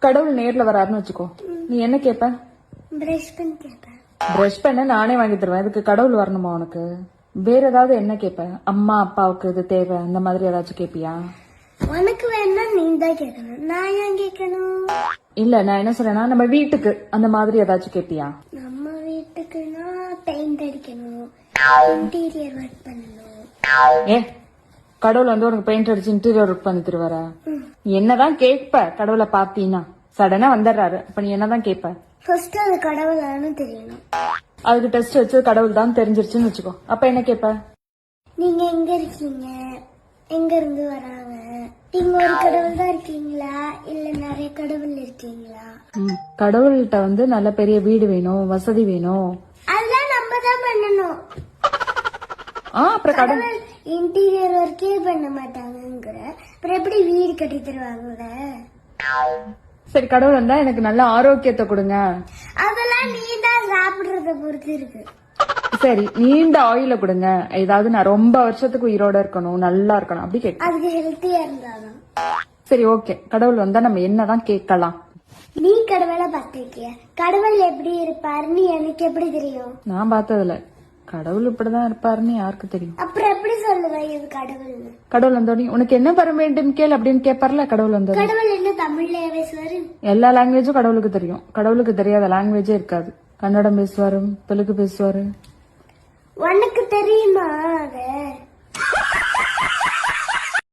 கடவுள் நேர்ல வராருன்னு வச்சுக்கோ, நீ என்ன கேப்ப? பிரஷ் பண்ண கேட்பேன். பிரஷ் பண்ண நானே வாங்கி தருவேன். இதுக்கு கடவுள் வரணுமா உனக்கு? வேற ஏதாவது என்ன கேப்ப? அம்மா அப்பாவுக்கு இது தேவை அந்த மாதிரி ஏதாச்சும் கேப்பியா? உனக்கு வேணா நீ தான் கேட்கணும், நான் ஏன் கேட்கணும்? இல்ல நான் என்ன சொல்றேன்னா நம்ம வீட்டுக்கு அந்த மாதிரி ஏதாச்சும் கேப்பியா? நம்ம வீட்டுக்குன்னா பெயிண்ட் அடிக்கணும், இன்டீரியர் ஒர்க் பண்ணணும். ஏ கடவுள் வந்து உனக்கு பெயிண்ட் அடிச்சு இன்டீரியர் ஒர்க் பண்ணி தருவாரா? நீ என்னதான் கேட்ப? கடவுளை பாத்தீங்கன்னா சடனா வந்துடுறாரு, அப்ப நீ என்னதான் கேட்ப? ஃபர்ஸ்ட் அது கடவுளான்னு தெரியணும். அதுக்கு டெஸ்ட் வச்சு கடவுள் தான் தெரிஞ்சிருச்சுன்னு வச்சுக்கோ, அப்ப என்ன கேட்ப? நீங்க எங்க இருக்கீங்க, எங்க இருந்து வராங்க, நீங்க ஒரு கடவுள் தான் இருக்கீங்களா இல்ல நிறைய கடவுள் இருக்கீங்களா? கடவுள்கிட்ட வந்து நல்ல பெரிய வீடு வேணும், வசதி வேணும், அதெல்லாம் நம்ம தான் பண்ணணும். அப்புறம் கடவுள் இன்டீரியர் ஒர்க்கே பண்ண மாட்டாங்கிற அப்புறம் எப்படி வீடு கட்டி தருவாங்க? சரி கடவுள் வந்தா எனக்கு நல்ல ஆரோக்கியத்தை கொடுங்க. அதெல்லாம் நீ தான் சாப்பிடுறத பொறுத்து இருக்கு. சரி நீண்ட ஆயில கொடுங்க, ஏதாவது நான் ரொம்ப வருஷத்துக்கு உயிரோட இருக்கணும், நல்லா இருக்கணும் அப்படி கேட்க. அதுக்கு ஹெல்த்தியா இருந்தாலும். சரி ஓகே, கடவுள் வந்தா நம்ம என்னதான் கேட்கலாம்? நீ கடவுளை பார்த்திருக்கிய, கடவுள் எப்படி இருப்பாருன்னு எனக்கு எப்படி தெரியும்? நான் பார்த்ததுல கடவுள் இப்படிதான் இருப்பாருன்னு யாருக்கு தெரியும்? அப்புறம் எப்படி சொல்லுவேன் இது கடவுள்? கடவுள் வந்தோடனே உனக்கு என்ன வர வேண்டும் கேள் அப்படின்னு கேட்பார்ல கடவுள் வந்தோட. கடவுள் என்ன தமிழ்ல பேசுவாரு? எல்லா லாங்குவேஜும் கடவுளுக்கு தெரியும். கடவுளுக்கு தெரியாத லாங்குவேஜே இருக்காது. கன்னடம் பேசுவாரு, தெலுங்கு பேசுவாரு. உனக்கு தெரியுமா?